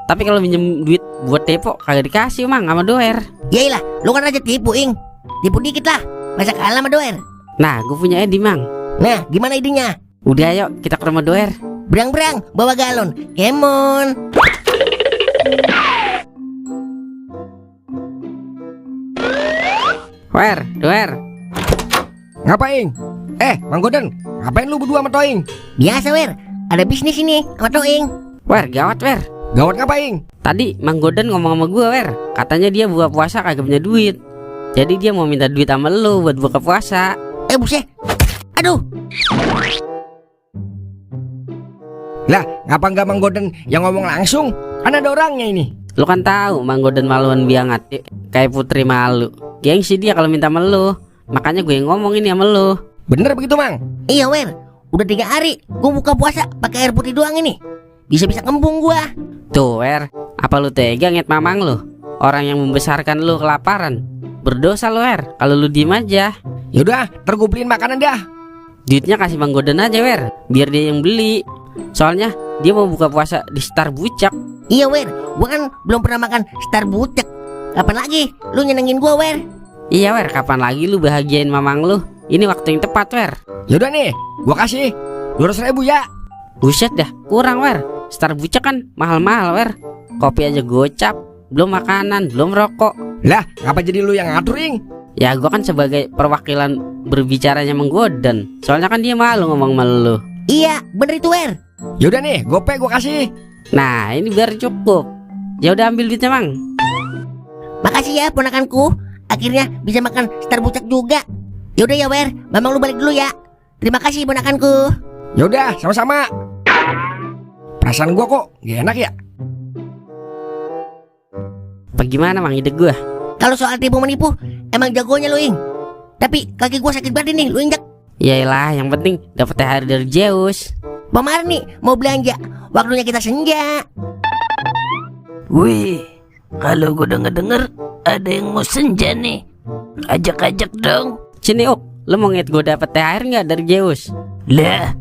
S3: Tapi kalau minjem duit buat depo kagak dikasih, Mang, sama Doer.
S2: Yailah, lu kan aja tipu, Ing. Tipu dikit lah, masa kalah sama Doer.
S3: Nah, gue punya Edi, Mang.
S2: Nah, gimana idenya?
S3: Udah ayo kita ke rumah Doer.
S2: Berang-berang, bawa galon. Kemon.
S3: Doer.
S4: Ngapain? Mang Goden, ngapain lu berdua sama Toing?
S2: Biasa, Wer. Ada bisnis ini sama Toing.
S3: Gawat,
S4: Gawat ngapain?
S3: Tadi Mang Goden ngomong sama gue, katanya dia buka puasa kagak punya duit. Jadi dia mau minta duit sama lu buat buka puasa.
S2: Buset. Aduh.
S4: Lah, ngapa nggak Mang Goden yang ngomong langsung? Kan ada orangnya ini.
S3: Lu kan tahu Mang Goden maluan banget, kayak putri malu. Gengsi dia kalau minta sama lu. Makanya gue yang ngomong ini sama lu.
S4: Bener begitu, Mang?
S2: Iya, Wer. Udah 3 hari gue buka puasa pakai air putih doang ini. Bisa-bisa kembung gua.
S3: Tuh, apa lu tega nget mamang lu? Orang yang membesarkan lu kelaparan. Berdosa lu, kalau lu diem aja.
S4: Yaudah, ntar gue beliin makanan dah.
S3: Duitnya kasih Mang Goden aja, biar dia yang beli. Soalnya dia mau buka puasa di Star Bucak.
S2: Iya, Wer. Gua kan belum pernah makan Star Bucek. Kapan lagi lu nyenengin gua, Wer?
S3: Iya, kapan lagi lu bahagiain mamang lu? Ini waktu yang tepat,
S4: Yaudah nih, gua kasih 200.000 ya.
S3: Buset dah, kurang, Star Bucak kan mahal-mahal, Kopi aja gocap, belum makanan, belum rokok.
S4: Lah, ngapa jadi lu yang ngatur, Ing?
S3: Ya gua kan sebagai perwakilan berbicaranya Mang Goden. Soalnya kan dia malu ngomong sama lu.
S2: Iya, bener itu, Wer.
S4: Yaudah nih, gope gua kasih.
S3: Nah, ini biar cukup. Ya udah ambil duitnya, Mang.
S2: Makasih ya ponakanku. Akhirnya bisa makan Star Bucek juga. Yaudah ya, Wer. Mamang lu balik dulu ya. Terima kasih ponakanku.
S4: Yaudah, sama-sama. Perasaan gua kok gak enak ya.
S3: Bagaimana, Mang, ide gua?
S2: Kalau soal tipu menipu, emang jagonya lu, Ing. Tapi kaki gua sakit banget ini, lu injak.
S3: Yaelah, yang penting dapat THR dari Zeus.
S2: Bang Marni mau belanja. Waktunya kita senja.
S6: Wih, kalau gue denger-denger ada yang mau senja nih. Ajak-ajak dong.
S3: Sini, lu mau ngeliat gue dapet THR nggak dari Zeus?
S6: Lah,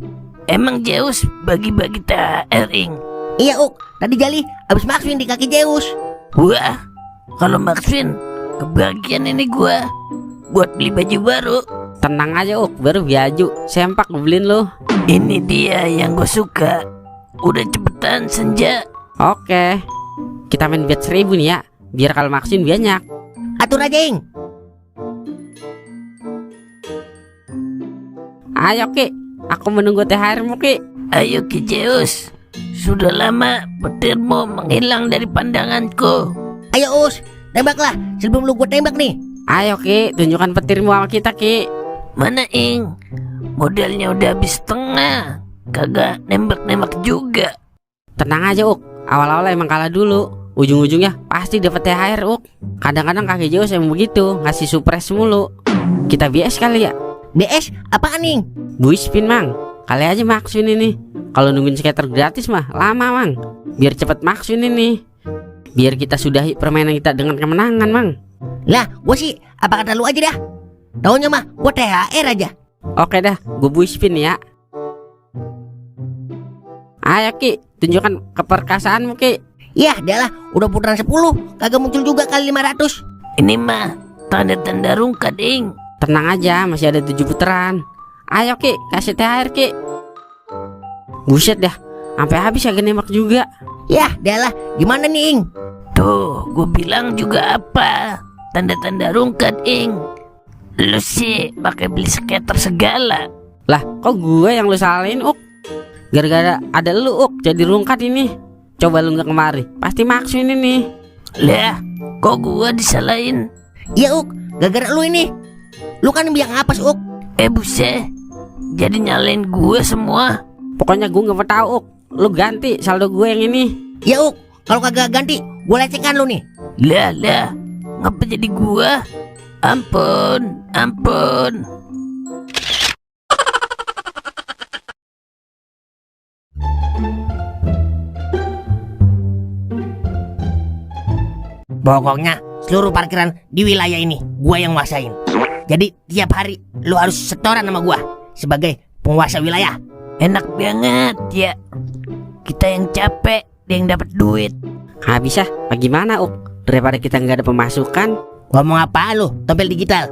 S6: emang Zeus bagi-bagi THR, Ing?
S2: Iya, tadi Jali abis maksudin di kaki Zeus.
S6: Wah, kalau Maxwin kebagian ini gua buat beli baju baru.
S3: Tenang aja, baru baju sempak gue beliin lu.
S6: Ini dia yang gue suka. Udah cepetan senja.
S3: Oke, kita main bet 1000 nih ya, biar kalau Maxwin banyak.
S2: Atur aja, Ing.
S3: Ayo, Ki, aku menunggu THR-mu, Ki.
S6: Ayo Ki Zeus. Sudah lama petirmu menghilang dari pandanganku.
S2: Ayo, tembaklah sebelum lu gua tembak nih.
S3: Ayo, Ki, tunjukkan petirmu sama kita, Ki.
S6: Mana, Ing? Modelnya udah habis setengah. Kagak nembak-nembak juga.
S3: Tenang aja, awal-awal emang kalah dulu. Ujung-ujungnya pasti dapat THR, Kadang-kadang kakek Zeus emang begitu, ngasih surprise mulu. Kita BS kali ya?
S2: BS apaan, Ing?
S3: Buispin, Mang. Kali aja Maxwin ini. Kalau nungguin skater gratis mah lama, Mang. Biar cepet Maxwin ini. Biar kita sudahi permainan kita dengan kemenangan, Mang.
S2: Lah, gua sih apa kata lu aja dah. Taunya mah gua THR aja.
S3: Oke dah, gue buispin ya. Ayo, Ki, tunjukkan keperkasaanmu, Ki.
S2: Yah, dah lah, udah putaran 10, kagak muncul juga kali 500.
S6: Ini mah tanda-tanda rungkat, Ing.
S3: Tenang aja, masih ada 7 putaran. Ayo, Ki, kasih THR, Ki. Buset dah, sampai habis kagak nembak juga.
S2: Yah, dah lah, gimana nih, Ing?
S6: Tuh, gue bilang juga apa? Tanda-tanda rungkat, Ing. Lu sih pakai beli skater segala.
S3: Lah, kok gue yang lu salahin, Gara-gara ada lu, jadi rungkat ini. Coba lu nggak kemari, pasti Maxwin ini.
S6: Lah, kok gua disalahin?
S2: Ya, gara-gara lu ini. Lu kan biang apes,
S6: Buset. Jadi nyalain gue semua.
S3: Pokoknya gue nggak tahu, lu ganti saldo gue yang ini.
S2: Ya, kalau kagak ganti, gua lecehkan lu nih.
S6: Lah, ngapa jadi gua? Ampun, ampun.
S4: Pokoknya seluruh parkiran di wilayah ini gua yang nguasain. Jadi tiap hari lu harus setoran sama gua sebagai penguasa wilayah.
S6: Enak banget ya. Kita yang capek, dia yang dapat duit.
S3: Habis ah, bagaimana Uk? Daripada kita nggak ada pemasukan.
S4: Ngomong apa lu, tompel digital?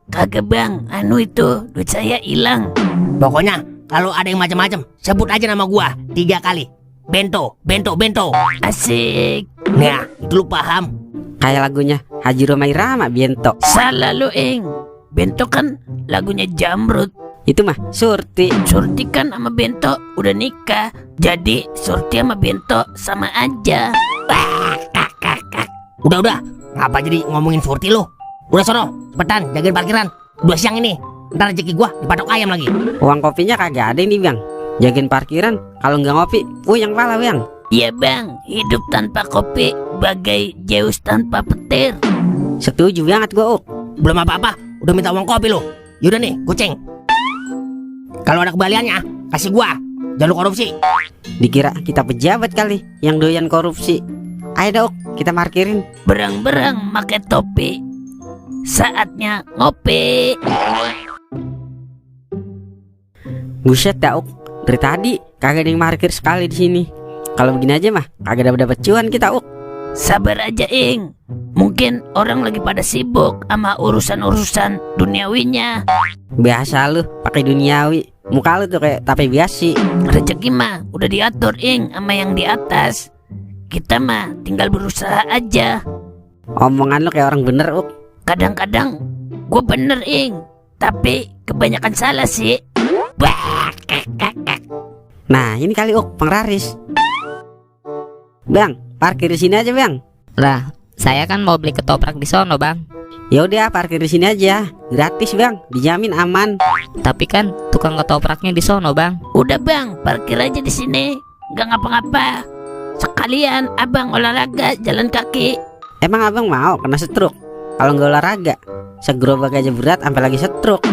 S6: Kagak bang, anu itu duit saya hilang.
S4: Pokoknya kalau ada yang macam-macam, sebut aja nama gua 3 kali. Bento, bento, bento.
S6: Asik.
S4: Nah, itu lu paham?
S3: Kayak lagunya Haji Roma Irama, Biento.
S6: Salah lu Eng. Bento kan lagunya Jamrut.
S3: Itu mah Surti.
S6: Surti kan sama Bento udah nikah. Jadi Surti sama Bento sama aja.
S4: Udah, ngapa jadi ngomongin Surti lu? Udah sono, cepetan jagain parkiran. Udah siang ini, ntar rezeki gua dipatok ayam lagi.
S3: Uang kopinya kagak ada ini Bang. Jagain parkiran, kalau nggak ngopi, yang pala Bang.
S6: Iya bang, hidup tanpa kopi bagai Zeus tanpa petir.
S3: Setuju banget gua Uk.
S4: Belum apa-apa, udah minta uang kopi lu. Yaudah nih, goceng. Kalau ada kembaliannya, kasih gua. Jangan lu korupsi.
S3: Dikira kita pejabat kali yang doyan korupsi. Ayo dah Uk, kita parkirin.
S6: Berang-berang make topi. Saatnya ngopi.
S3: Buset dah Uk, dari tadi kagak ada yang parkir sekali di sini. Kalau begini aja mah kagak dapat cuan kita Uk.
S6: Sabar aja Ing. Mungkin orang lagi pada sibuk sama urusan-urusan duniawinya.
S3: Biasa lu pakai duniawi. Muka lu tuh kayak tape biasi.
S6: Rezeki mah udah diatur Ing sama yang di atas. Kita mah tinggal berusaha aja.
S3: Omongan lu kayak orang bener Uk.
S6: Kadang-kadang gue bener Ing, tapi kebanyakan salah sih.
S3: Nah ini kali Uk, penglaris. Bang, parkir di sini aja Bang.
S8: Lah, saya kan mau beli ketoprak di sono, Bang.
S3: Ya udah parkir di sini aja, gratis Bang, dijamin aman.
S8: Tapi kan tukang ketopraknya di sono, Bang.
S6: Udah bang, parkir aja di sini. Gak ngapa-ngapa. Sekalian abang olahraga jalan kaki.
S3: Emang abang mau kena stroke? Kalau nggak olahraga, segerobak aja berat sampai lagi stroke.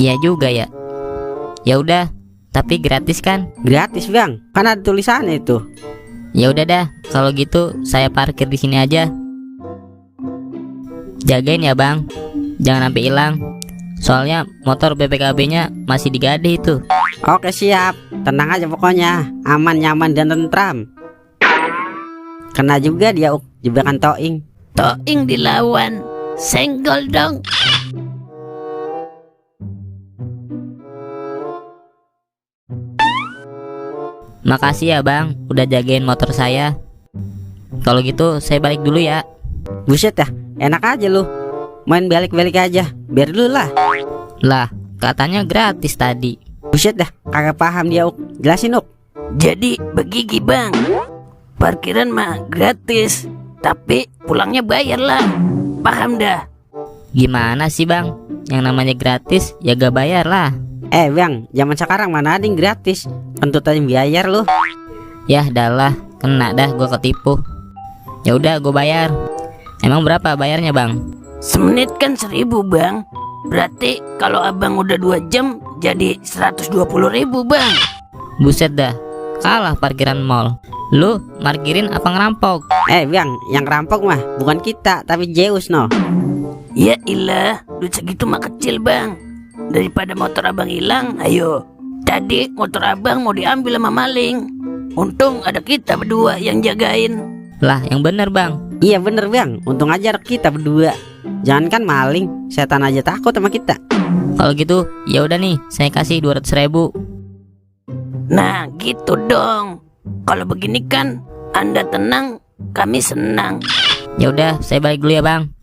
S8: Iya juga ya. Ya udah, tapi gratis kan?
S3: Gratis Bang, kan ada tulisannya itu.
S8: Ya udah dah, kalau gitu saya parkir di sini aja. Jagain ya Bang, jangan sampai hilang. Soalnya motor BPKB-nya masih digadih itu.
S3: Oke siap, tenang aja pokoknya, aman, nyaman, dan tentram. Kena juga dia Uk, jebakan Toing.
S6: Toing dilawan. Senggol dong.
S8: Makasih ya Bang, udah jagain motor saya. Kalau gitu saya balik dulu ya.
S3: Buset dah, enak aja lu. Main balik-balik aja, biar dulu lah.
S8: Lah, katanya gratis tadi.
S3: Buset dah, kagak paham dia Uk. Jelasin Uk.
S6: Jadi begigi bang, parkiran mah gratis, tapi pulangnya bayar lah. Paham dah.
S8: Gimana sih Bang? Yang namanya gratis ya gak bayar lah.
S3: Bang, zaman sekarang mana ada yang gratis. Kentut aja bayar lu.
S8: Yah dah, kena dah gua ketipu. Ya udah gua bayar. Emang berapa bayarnya Bang?
S6: Semenit kan 1.000 bang. Berarti kalau abang udah 2 jam jadi 120.000 bang.
S8: Buset dah, kalah parkiran mall. Lu parkirin apa ngerampok?
S3: Bang, yang rampok mah bukan kita tapi Zeus no.
S6: Ya ilah, duit segitu mah kecil bang. Daripada motor abang hilang, ayo. Tadi motor abang mau diambil sama maling. Untung ada kita berdua yang jagain.
S8: Lah yang bener Bang.
S3: Iya bener Bang, untung aja ada kita berdua. Jangankan maling, setan aja takut sama kita.
S8: Kalau gitu ya udah nih, saya kasih 200.000.
S6: Nah gitu dong. Kalau begini kan Anda tenang, kami senang.
S8: Ya udah, saya balik dulu ya Bang.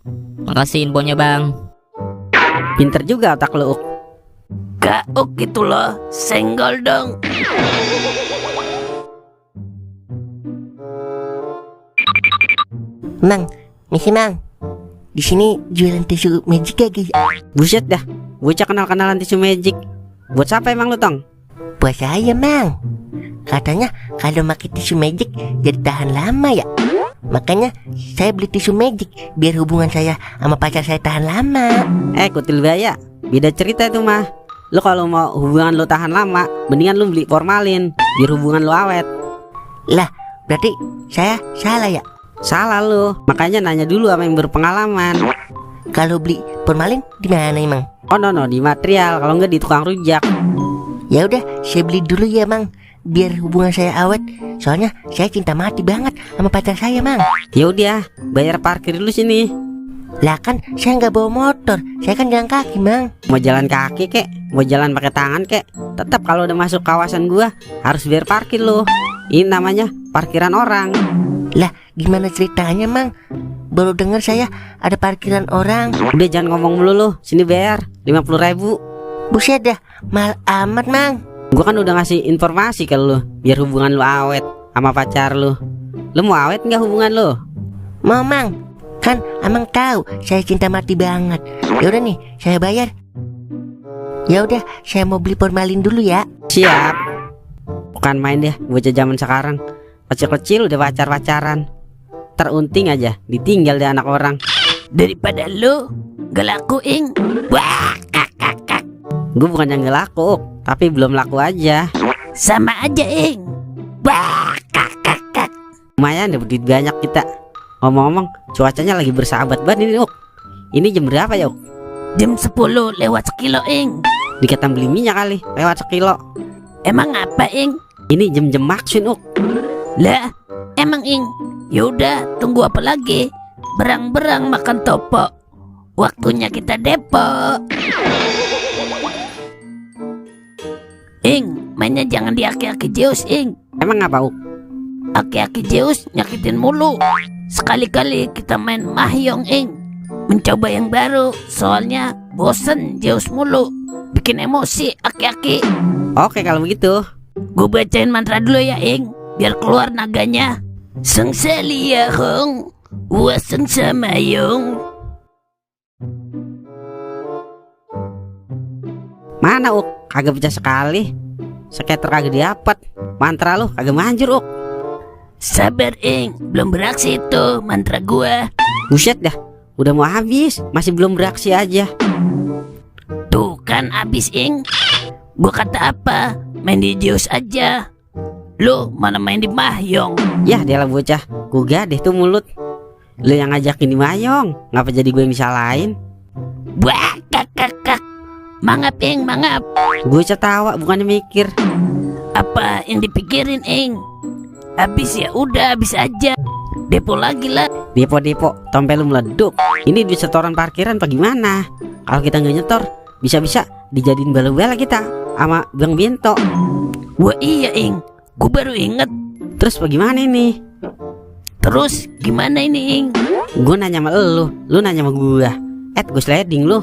S8: Makasih infonya Bang.
S3: Pinter juga otak lu Uk.
S6: Gauk gitu loh, senggol dong.
S2: Mang, misi Mang. Di sini jualan tisu magic kagak ya?
S3: Buset dah, bocah kenal-kenalan tisu magic. Buat siapa emang lu Tong?
S2: Buat saya Mang. Katanya kalau pakai tisu magic jadi tahan lama ya. Makanya saya beli tisu magic biar hubungan saya sama pacar saya tahan lama.
S3: Kutil baya, beda cerita itu mah. Lu kalau mau hubungan lu tahan lama, mendingan lu beli formalin biar hubungan lu awet.
S2: Lah, berarti saya salah ya?
S3: Salah lu, makanya nanya dulu sama yang berpengalaman.
S2: Kalau beli formalin di mana emang?
S3: Oh no, di material, kalau enggak di tukang rujak.
S2: Ya udah, saya beli dulu ya, Mang. Biar hubungan saya awet. Soalnya saya cinta mati banget sama pacar saya, Mang.
S3: Ya udah, bayar parkir dulu sini.
S2: Lah kan saya nggak bawa motor, saya kan jalan kaki, Mang.
S3: Mau jalan kaki kek, mau jalan pakai tangan kek, tetap kalau udah masuk kawasan gua harus bayar parkir lo. Ini namanya parkiran orang.
S2: Lah gimana ceritanya, Mang? Baru dengar saya ada parkiran orang.
S3: Udah jangan ngomong mulu lo, sini bayar 50.000.
S2: Buset dah, mahal amat, Mang.
S3: Gua kan udah ngasih informasi ke lu biar hubungan lu awet sama pacar lu. Lu mau awet nggak hubungan lu?
S2: Mau, Mang. Kan Amang tahu saya cinta mati banget. Ya udah nih, saya bayar. Ya udah, saya mau beli formalin dulu ya.
S3: Siap. Bukan main deh bocah zaman sekarang. Kecil-kecil udah pacar-pacaran. Terunting aja ditinggal deh anak orang.
S6: Daripada lu gak laku, Ing. Wah, kak.
S3: Gue bukan yang gak laku, tapi belum laku aja.
S6: Sama aja, Ing. Wah, kak.
S3: Lumayan dapet duit banyak kita. Ngomong-ngomong, cuacanya lagi bersahabat banget ini, Uk. Ini jam berapa ya, Uk?
S6: Jam 10 lewat sekilo, Ing.
S3: Dikata beli minyak kali, lewat sekilo.
S6: Emang apa, Ing?
S3: Ini jam-jam maksun, Uk.
S6: Lah, emang, Ing. Yaudah, tunggu apa lagi? Berang-berang makan topo. Waktunya kita depo. Ing, mainnya jangan di aki-aki Zeus, Ing.
S3: Emang apa, Uk?
S6: Aki-aki Zeus nyakitin mulu. Sekali-kali kita main mahjong, Ing. Mencoba yang baru, soalnya bosen Zeus mulu. Bikin emosi aki-aki.
S3: Oke kalau begitu.
S6: Gue bacain mantra dulu ya, Ing, biar keluar naganya. Seng selia hong, waseng samayong.
S3: Mana, Uk? Kagak baca sekali. Skater kagak diapet. Mantra lu kagak manjur, Uk.
S6: Sabar, Ing, belum beraksi itu mantra gua.
S3: Buset dah, udah mau habis, masih belum beraksi aja.
S6: Tuh kan abis, Ing. Gua kata apa? Main di Zeus aja. Lu mana main di mahjong?
S3: Yah dia lah bocah, gua deh tuh mulut. Lu yang ngajakin di mayong, ngapa jadi gue yang disalahin?
S6: Wah, kak. Mangap, Ing, mangap.
S3: Gue ketawa bukannya mikir.
S6: Apa yang dipikirin, Ing? Habis ya udah, habis aja. Depo lagi lah.
S3: Depo, tompel lu meleduk. Ini duit setoran parkiran apa gimana? Kalau kita nggak nyetor, bisa-bisa dijadiin bala-bala kita sama Bang Bento.
S6: Wah iya, Ing, gue baru inget.
S3: Terus bagaimana ini?
S6: Terus gimana ini, Ing?
S3: Gue nanya sama lu nanya sama gue. Gue sliding lu.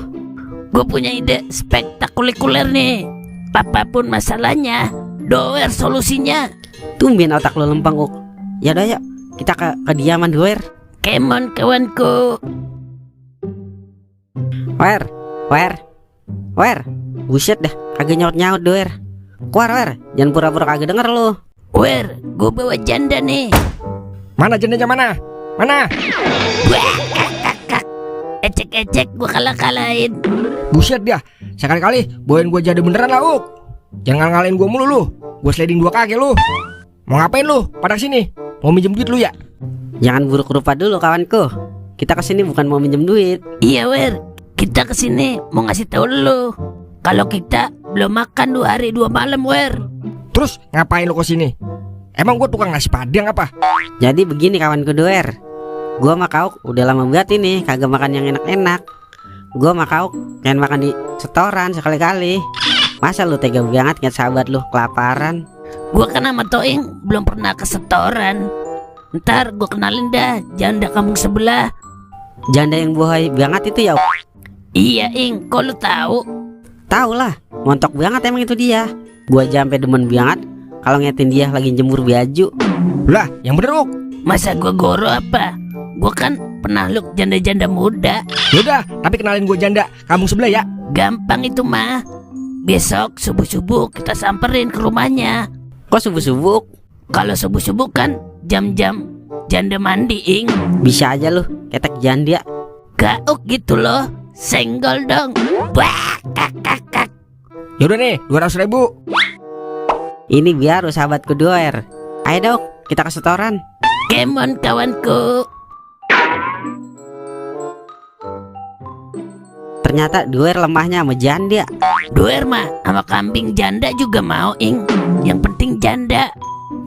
S6: Gue punya ide spektakuler nih. Apapun masalahnya, doer solusinya.
S3: Tumben otak lu lempeng, Uk. Ya udah yuk, kita ke kediaman Doer.
S6: Kemon kawanku.
S3: Wer. Buset dah, kagak nyaut Doer. Wer, jangan pura-pura kagak denger lu.
S6: Wer, gue bawa janda nih.
S4: Mana jandanya mana? Mana?
S6: Wah, kak. Ecek-ecek gue kalah-kalahin.
S4: Buset dah, sekali-kali bawain gua jadi beneran lah, Uk. Jangan ngalahin gua mulu lu. Gua sliding 2 kaki lu. Mau ngapain lu? Pada sini. Mau minjem duit lu ya?
S3: Jangan buruk rupa dulu kawanku. Kita kesini bukan mau minjem duit.
S6: Iya, Wer. Kita kesini mau ngasih tahu lu kalau kita belum makan 2 hari 2 malam, Wer.
S4: Terus ngapain lu kesini? Emang gua tukang nasi padang apa?
S3: Jadi begini kawanku Doer. Gua sama Kauk udah lama banget ini kagak makan yang enak-enak. Gua sama Kauk pengen makan di setoran sekali-kali. Masa lu tega banget ngeliat sahabat lu kelaparan?
S6: Gua kan sama Toing belum pernah ke setoran. Ntar gua kenalin dah janda kampung sebelah.
S3: Janda yang buhay banget itu ya?
S6: Iya, Ing, kok lu tahu?
S3: Tahu lah, montok banget emang itu dia. Gua aja sampai demen banget kalau ngeliatin dia lagi jemur baju.
S4: Lah, yang bener, Uk.
S6: Masa gua goro apa? Gua kan penakluk janda-janda muda.
S4: Yaudah, tapi kenalin gua janda kampung sebelah ya.
S6: Gampang itu mah. Besok subuh-subuh kita samperin ke rumahnya.
S3: Kok subuh-subuh?
S6: Kalau subuh-subuh kan jam-jam janda mandi, Ing.
S3: Bisa aja lu, ketek janda.
S6: Gauk gitu loh. Senggol dong. Wah, kak.
S5: Yaudah nih, 200.000.
S3: Ini biar sahabatku Doer. Ayo dong, kita ke setoran.
S6: Kemon kawanku.
S3: Ternyata Doer lemahnya sama janda.
S6: Doer mah sama kambing janda juga mau, Ing. Yang penting janda.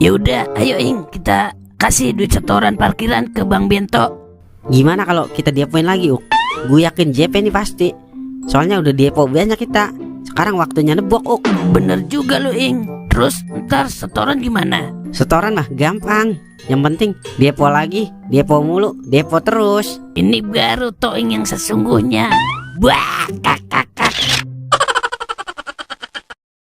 S6: Ya udah, ayo Ing, kita kasih duit setoran parkiran ke Bang Bento.
S3: Gimana kalau kita depoin lagi, Uk? Gue yakin JP nih pasti. Soalnya udah depo banyak kita. Sekarang waktunya nebok, Uk.
S6: Bener juga lu, Ing. Terus ntar setoran gimana?
S3: Setoran mah gampang. Yang penting depo lagi, depo mulu, depo terus.
S6: Ini baru Toing yang sesungguhnya. Wah, kak.